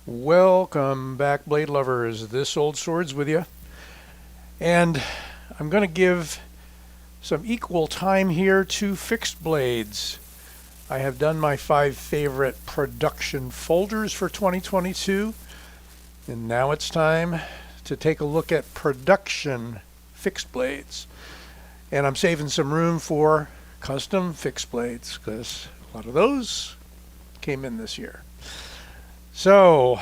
Welcome back, blade lovers. This old sword's with you, and I'm going to give some equal time here to fixed blades. I have done my 5 favorite production folders for 2022, and now it's time to take a look at production fixed blades. And I'm saving some room for custom fixed blades because a lot of those came in this year. So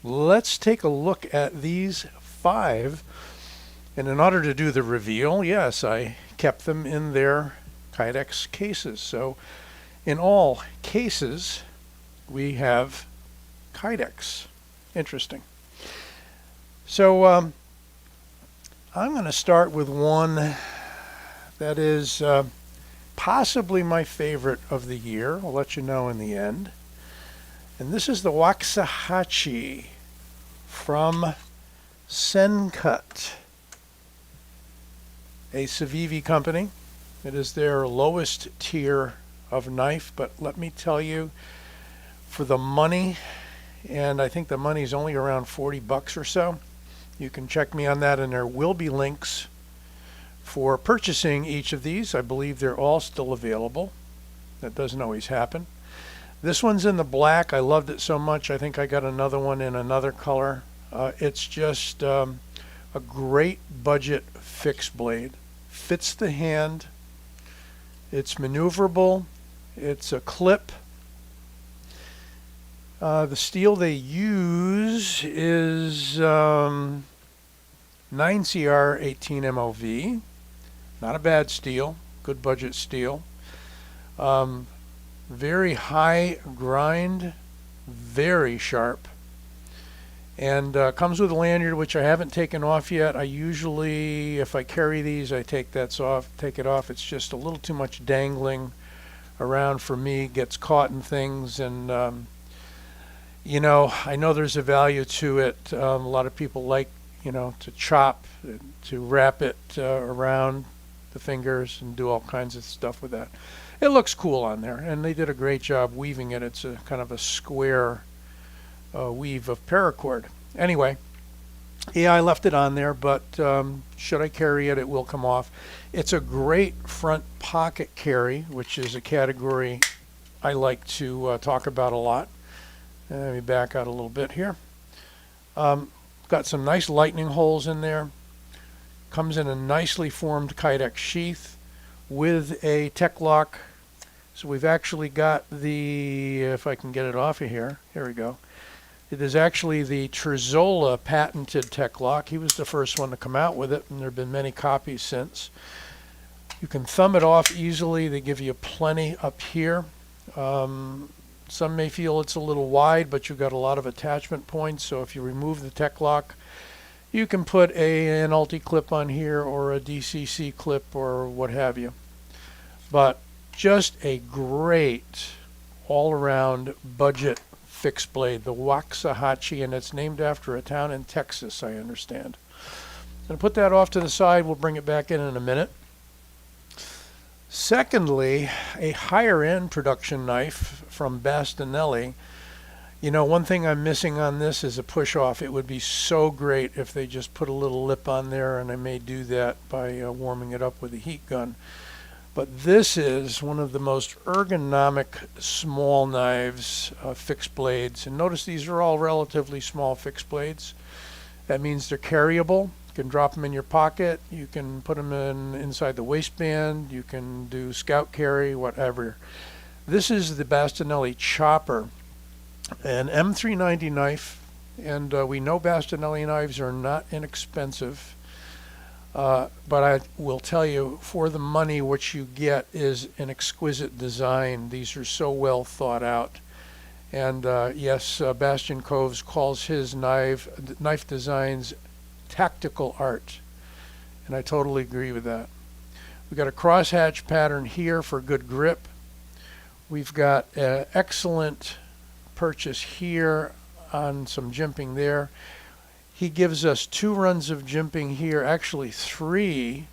let's take a look at these 5. And in order to do the reveal, yes, I kept them in their Kydex cases. So in all cases, we have Kydex. Interesting. So I'm going to start with one that is possibly my favorite of the year. I'll let you know in the end. And this is the Waxahachie from Sencut, a Civivi company. It is their lowest tier of knife, but let me tell you, for the money, and I think the money's only around 40 bucks or so, you can check me on that, and there will be links for purchasing each of these. I believe they're all still available. That doesn't always happen. This one's in the black. I loved it so much. I think I got another one in another color. It's just a great budget fixed blade. Fits the hand. It's maneuverable. It's a clip. The steel they use is 9CR 18 MOV. Not a bad steel. Good budget steel. Very high grind, very sharp, and comes with a lanyard, which I haven't taken off yet. I usually, if I carry these, I take it off. It's just a little too much dangling around for me. Gets caught in things, and I know there's a value to it. A lot of people like, to chop, to wrap it around the fingers and do all kinds of stuff with that. It looks cool on there, and they did a great job weaving it. It's a kind of a square weave of paracord. Anyway, yeah, I left it on there, but should I carry it, it will come off. It's a great front pocket carry, which is a category I like to talk about a lot. Let me back out a little bit here. Got some nice lightning holes in there. Comes in a nicely formed Kydex sheath with a tech lock. So we've actually got the, if I can get it off of here we go. It is actually the Trezola patented tech lock. He was the first one to come out with it, and there have been many copies since. You can thumb it off easily. They give you plenty up here. Some may feel it's a little wide, but you've got a lot of attachment points. So if you remove the tech lock, you can put an Ulti clip on here or a DCC clip or what have you. But just a great all-around budget fixed blade, the Waxahachie, and it's named after a town in Texas, I understand. I'm going to put that off to the side. We'll bring it back in a minute. Secondly, a higher-end production knife from Bastinelli. One thing I'm missing on this is a push-off. It would be so great if they just put a little lip on there, and I may do that by warming it up with a heat gun. But this is one of the most ergonomic small knives, fixed blades. And notice these are all relatively small fixed blades. That means they're carryable. You can drop them in your pocket. You can put them inside the waistband. You can do scout carry, whatever. This is the Bastinelli Chopper, an M390 knife. And we know Bastinelli knives are not inexpensive. But I will tell you, for the money, what you get is an exquisite design. These are so well thought out. And yes, Bastian Coves calls his knife designs tactical art. And I totally agree with that. We've got a crosshatch pattern here for good grip. We've got an excellent purchase here on some jimping there. He gives us 2 runs of jimping here, actually 3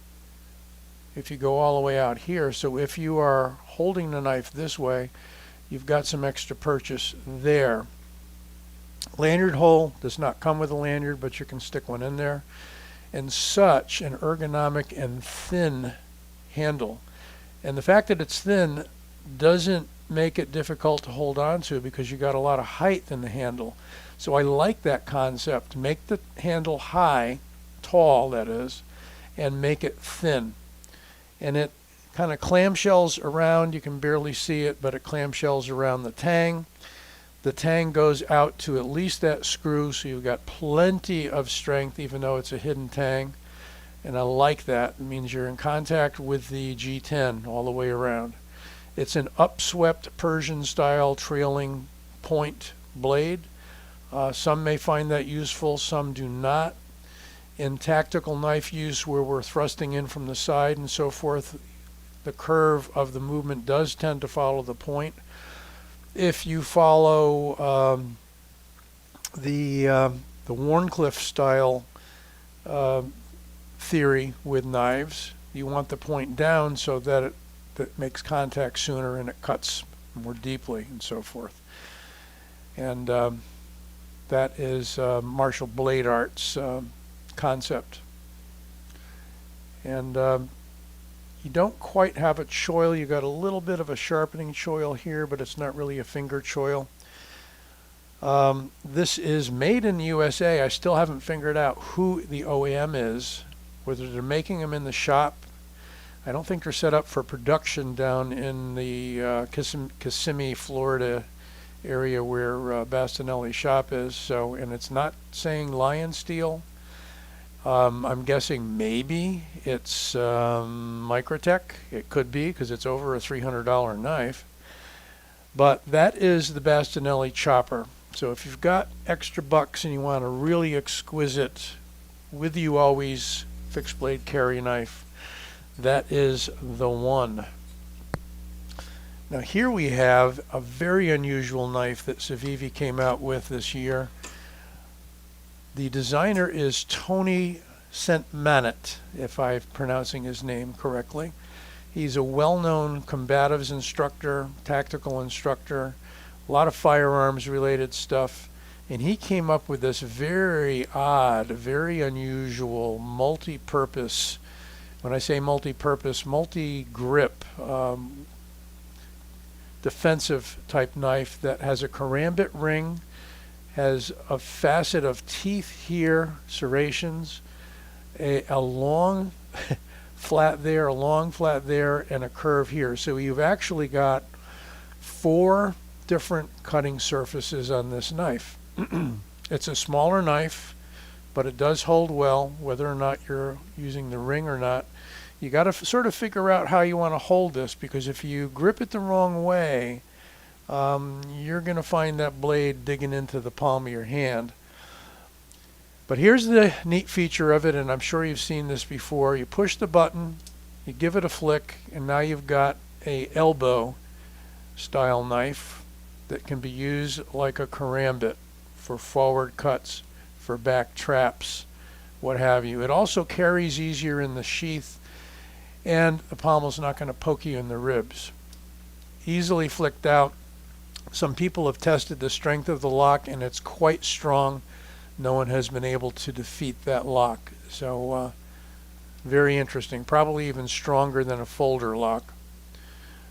if you go all the way out here. So if you are holding the knife this way, you've got some extra purchase there. Lanyard hole does not come with a lanyard, but you can stick one in there. And such an ergonomic and thin handle. And the fact that it's thin doesn't make it difficult to hold on to because you got a lot of height in the handle. So I like that concept. Make the handle high, tall that is, and make it thin. And it kind of clamshells around. You can barely see it, but it clamshells around the tang. The tang goes out to at least that screw, so you've got plenty of strength even though it's a hidden tang. And I like that. It means you're in contact with the G10 all the way around. It's an upswept Persian style trailing point blade. Some may find that useful, some do not. In tactical knife use where we're thrusting in from the side and so forth, the curve of the movement does tend to follow the point. If you follow the Warncliffe style theory with knives, you want the point down so that it makes contact sooner and it cuts more deeply and so forth. And that is Martial Blade Art's concept. And you don't quite have a choil. You got a little bit of a sharpening choil here, but it's not really a finger choil. This is made in the USA. I still haven't figured out who the OEM is, whether they're making them in the shop. I don't think they're set up for production down in the Kissimmee, Florida area where Bastinelli's shop is. So, and it's not saying lion steel. I'm guessing maybe it's Microtech. It could be because it's over a $300 knife. But that is the Bastinelli chopper. So if you've got extra bucks and you want a really exquisite, with you always fixed blade carry knife, that is the one. Now here we have a very unusual knife that Civivi came out with this year. The designer is Tony Sentmanet, if I'm pronouncing his name correctly. He's a well-known combatives instructor, tactical instructor, a lot of firearms related stuff, and he came up with this very odd, very unusual, multi-purpose, when I say multi-purpose, multi-grip, defensive type knife that has a karambit ring, has a facet of teeth here, serrations, a long flat there, a long flat there, and a curve here. So you've actually got 4 different cutting surfaces on this knife. It's a smaller knife, but it does hold well, whether or not you're using the ring or not. You got to sort of figure out how you want to hold this, because if you grip it the wrong way, you're going to find that blade digging into the palm of your hand. But here's the neat feature of it, and I'm sure you've seen this before. You push the button, you give it a flick, and now you've got a elbow style knife that can be used like a karambit for forward cuts, for back traps, what have you. It also carries easier in the sheath, and the pommel's not going to poke you in the ribs. Easily flicked out. Some people have tested the strength of the lock, and it's quite strong. No one has been able to defeat that lock. So very interesting. Probably even stronger than a folder lock.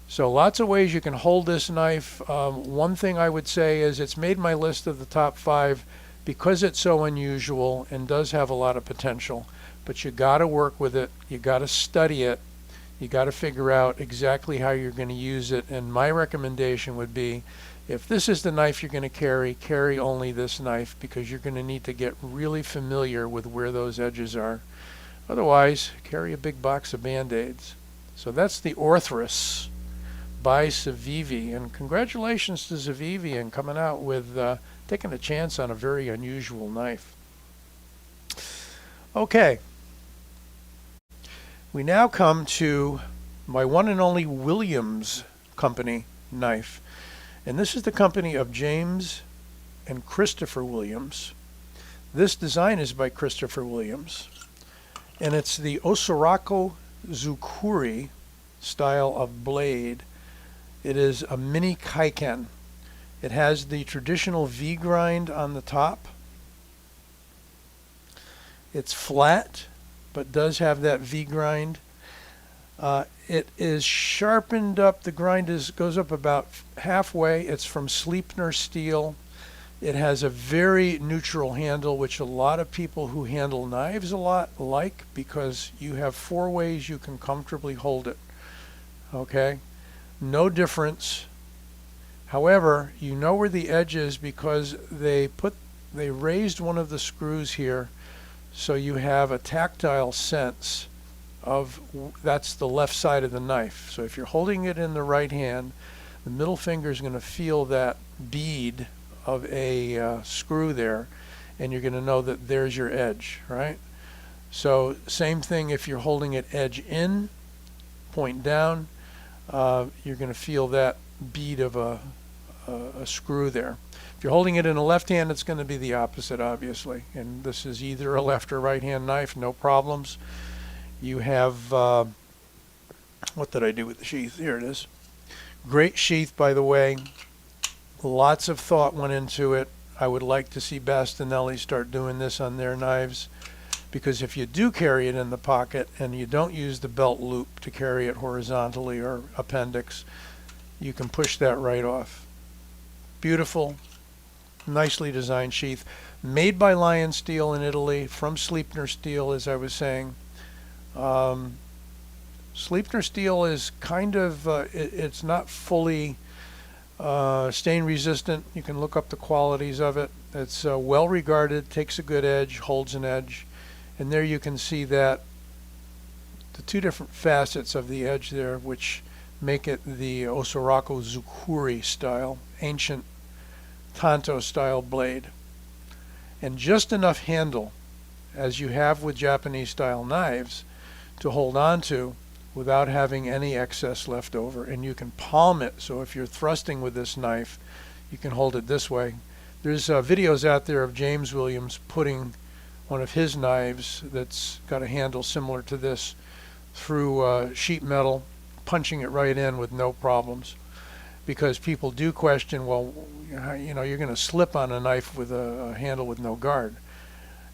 So lots of ways you can hold this knife. One thing I would say is it's made my list of the top 5 because it's so unusual and does have a lot of potential. But you got to work with it. You got to study it. You got to figure out exactly how you're going to use it. And my recommendation would be, if this is the knife you're going to carry only this knife, because you're going to need to get really familiar with where those edges are. Otherwise, carry a big box of Band-Aids. So that's the Orthrus by Civivi, and congratulations to Civivi in coming out with taking a chance on a very unusual knife. Okay, we now come to my one and only Williams Company knife. And this is the company of James and Christopher Williams. This design is by Christopher Williams, and it's the Osirako Zukuri style of blade. It is a mini Kaiken. It has the traditional V grind on the top. It's flat, but does have that V grind. It is sharpened up. The grind goes up about halfway. It's from Sleipner steel. It has a very neutral handle, which a lot of people who handle knives a lot like, because you have 4 ways you can comfortably hold it. Okay? No difference. However, you know where the edge is because they raised one of the screws here, so you have a tactile sense of that's the left side of the knife. So if you're holding it in the right hand, the middle finger is going to feel that bead of a screw there, and you're going to know that there's your edge, right? So same thing if you're holding it edge in, point down, you're going to feel that bead of a screw there. If you're holding it in a left hand, it's going to be the opposite, obviously. And this is either a left or right hand knife, no problems. You have, what did I do with the sheath? Here it is. Great sheath, by the way. Lots of thought went into it. I would like to see Bastinelli start doing this on their knives, because if you do carry it in the pocket and you don't use the belt loop to carry it horizontally or appendix, you can push that right off. Beautiful, nicely designed sheath. Made by Lion Steel in Italy, from Sleipner Steel, as I was saying. Sleipner steel is kind of, it's not fully stain resistant. You can look up the qualities of it. It's well regarded, takes a good edge, holds an edge. And there you can see that the 2 different facets of the edge there, which make it the Osirako Zukuri style, ancient Tanto style blade. And just enough handle, as you have with Japanese style knives, to hold on to without having any excess left over. And you can palm it, so if you're thrusting with this knife, you can hold it this way. There's videos out there of James Williams putting one of his knives that's got a handle similar to this through sheet metal, punching it right in with no problems. Because people do question, well, you know, you're going to slip on a knife with a handle with no guard.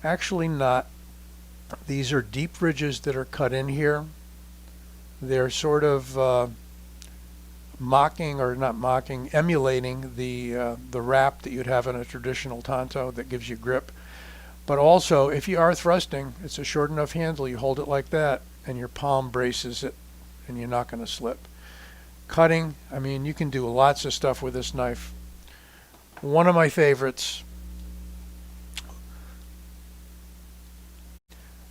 Actually not. These are deep ridges that are cut in here. They're sort of mocking, or not mocking, emulating the wrap that you'd have in a traditional Tanto that gives you grip. But also, if you are thrusting, it's a short enough handle, you hold it like that, and your palm braces it, and you're not going to slip. Cutting, I mean, you can do lots of stuff with this knife. One of my favorites.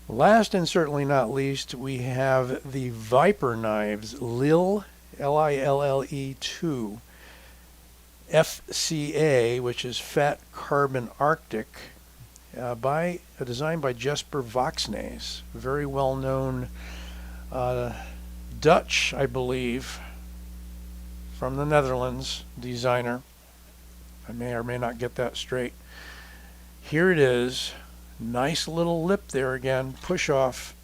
Last and certainly not least, we have the Viper knives, Lille, L-I-L-L-E 2, FCA, which is Fat Carbon Arctic, designed by Jesper Voxnaes, very well-known Dutch, I believe, from the Netherlands, designer. I may or may not get that straight. Here it is. Nice little lip there again, push off.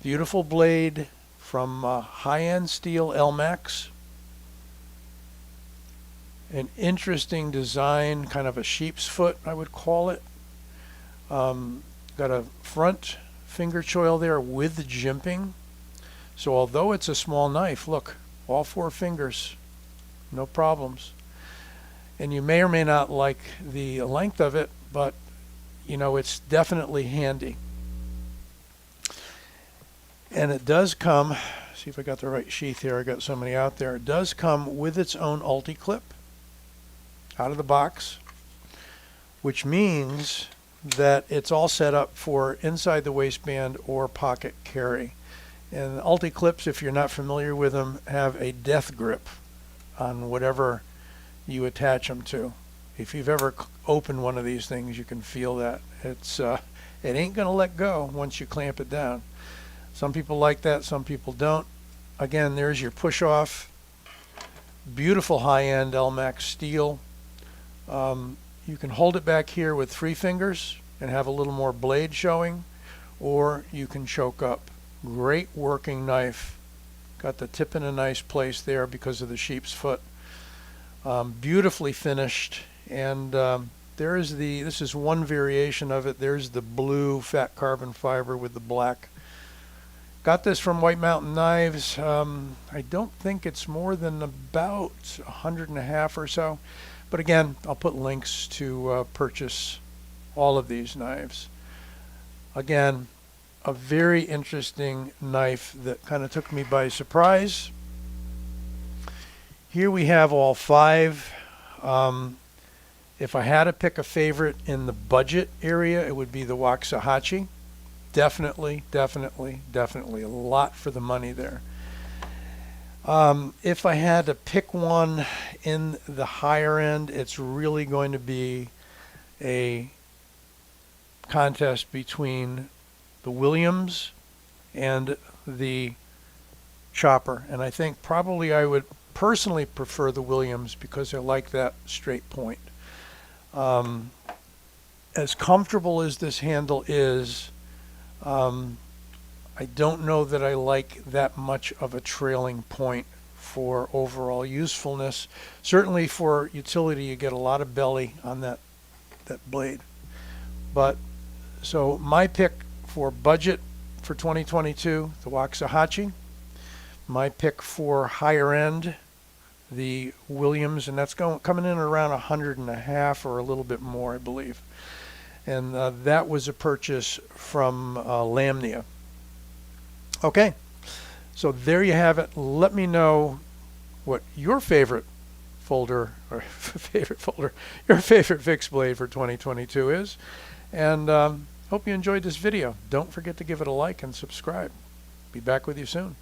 Beautiful blade from high-end steel Elmax. An interesting design, kind of a sheep's foot, I would call it. Got a front finger choil there with jimping. So although it's a small knife, look, all 4 fingers, no problems. And you may or may not like the length of it, but you know, it's definitely handy. And it does come, see if I got the right sheath here, I got so many out there. It does come with its own ulti-clip out of the box, which means that it's all set up for inside the waistband or pocket carry. And ulti-clips, if you're not familiar with them, have a death grip on whatever you attach them to. If you've ever opened one of these things, you can feel that. It ain't going to let go once you clamp it down. Some people like that, some people don't. Again, there's your push-off. Beautiful high-end Elmax steel. You can hold it back here with 3 fingers and have a little more blade showing, or you can choke up. Great working knife. Got the tip in a nice place there because of the sheep's foot. Beautifully finished. And this is one variation of it. There's the blue fat carbon fiber with the black. Got this from White Mountain Knives. I don't think it's more than about $150 or so. But again, I'll put links to purchase all of these knives. Again, a very interesting knife that kind of took me by surprise. Here we have all 5. If I had to pick a favorite in the budget area, it would be the Waxahachie. Definitely, definitely, definitely a lot for the money there. If I had to pick one in the higher end, it's really going to be a contest between the Williams and the Chopper. And I think probably I would personally prefer the Williams because I like that straight point. As comfortable as this handle is, I don't know that I like that much of a trailing point for overall usefulness. Certainly for utility, you get a lot of belly on that blade. But so my pick for budget for 2022, the Waxahachie. My pick for higher end, the Williams, and that's coming in around $150 or a little bit more, I believe. And that was a purchase from Lamnia. Okay, so there you have it. Let me know what your favorite folder, or your favorite fixed blade for 2022 is. And hope you enjoyed this video. Don't forget to give it a like and subscribe. Be back with you soon.